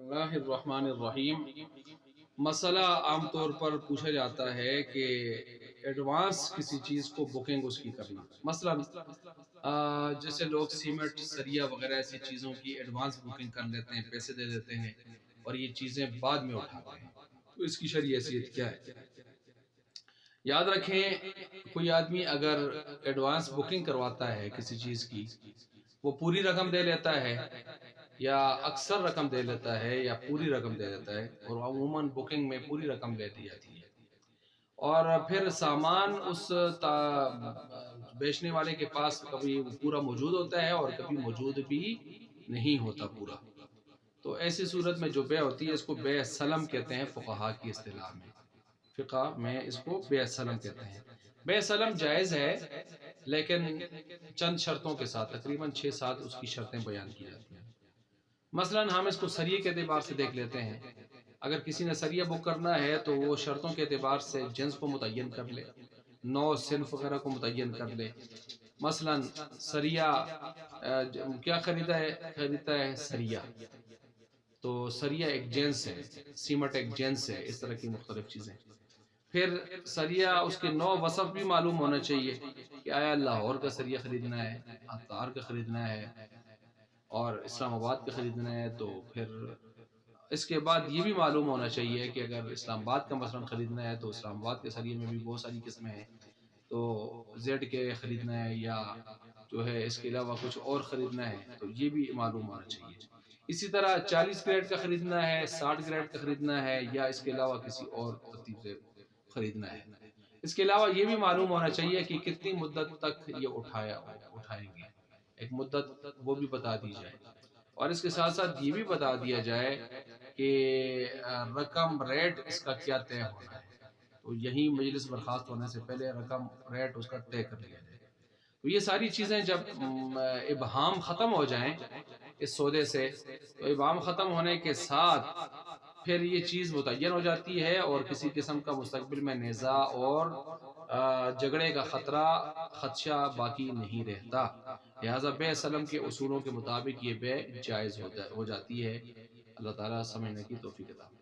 اللہ الرحمن الرحیم۔ مسئلہ عام طور پر پوچھا جاتا ہے کہ ایڈوانس کسی چیز کو بکنگ اس کی کرنا، مثلا جیسے لوگ سیمنٹ سریا وغیرہ ایسی چیزوں کی ایڈوانس بکنگ کر لیتے ہیں، پیسے دے دیتے ہیں اور یہ چیزیں بعد میں اٹھاتے ہیں، تو اس کی شرعی حیثیت کیا ہے؟ یاد رکھیں، کوئی آدمی اگر ایڈوانس بکنگ کرواتا ہے کسی چیز کی، وہ پوری رقم دے لیتا ہے یا اکثر رقم دے لیتا ہے یا پوری رقم دے دیتا ہے، اور عموماً بکنگ میں پوری رقم لے لی جاتی ہے، اور پھر سامان اس بیچنے والے کے پاس کبھی پورا موجود ہوتا ہے اور کبھی موجود بھی نہیں ہوتا پورا، تو ایسی صورت میں جو بیع ہوتی ہے اس کو بیع سلم کہتے ہیں فقہا کی اصطلاح میں، فقہ میں اس کو بیع سلم کہتے ہیں۔ بیع سلم جائز ہے لیکن چند شرطوں کے ساتھ، تقریباً 6-7 اس کی شرطیں بیان کی جاتی ہیں۔ مثلا ہم اس کو سریے کے اعتبار سے دیکھ لیتے ہیں، اگر کسی نے سریہ بک کرنا ہے تو وہ شرطوں کے اعتبار سے جنس کو متعین کر لے، نو صنف وغیرہ کو متعین کر لے۔ مثلا سریہ کیا خریدتا ہے سریہ، تو سریہ ایک جنس ہے، سیمٹ ایک جنس ہے، اس طرح کی مختلف چیزیں۔ پھر سریہ اس کے نو وصف بھی معلوم ہونا چاہیے کہ آیا لاہور کا سریہ خریدنا ہے، عطار کا خریدنا ہے اور اسلام آباد کا خریدنا ہے، تو پھر اس کے بعد یہ بھی معلوم ہونا چاہیے کہ اگر اسلام آباد کا مثلا خریدنا ہے تو اسلام آباد کے سریے میں بھی بہت ساری قسمیں ہیں، تو زیڈ کے خریدنا ہے یا جو ہے اس کے علاوہ کچھ اور خریدنا ہے تو یہ بھی معلوم ہونا چاہیے۔ اسی طرح 40 گریڈ کا خریدنا ہے، 60 گریڈ کا خریدنا ہے یا اس کے علاوہ کسی اور ترتیب سے خریدنا ہے۔ اس کے علاوہ یہ بھی معلوم ہونا چاہیے کہ کتنی مدت تک یہ اٹھائیں گے، ایک مدت وہ بھی بتا دی جائے، اور اس کے ساتھ ساتھ یہ بھی بتا دیا جائے کہ رقم ریٹ اس کا کیا طے ہونا ہے، تو یہی مجلس برخاست ہونے سے پہلے رقم ریٹ اس کا طے کر لیا جائے۔ تو یہ ساری چیزیں جب ابہام ختم ہو جائیں اس سودے سے، تو ابہام ختم ہونے کے ساتھ پھر یہ چیز متعین ہو جاتی ہے اور کسی قسم کا مستقبل میں نزاع اور جھگڑے کا خدشہ باقی نہیں رہتا، لہٰذا بیع سلم کے اصولوں کے مطابق یہ بیع جائز ہو جاتی ہے۔ اللہ تعالیٰ سمجھنے کی توفیق عطا فرمائے۔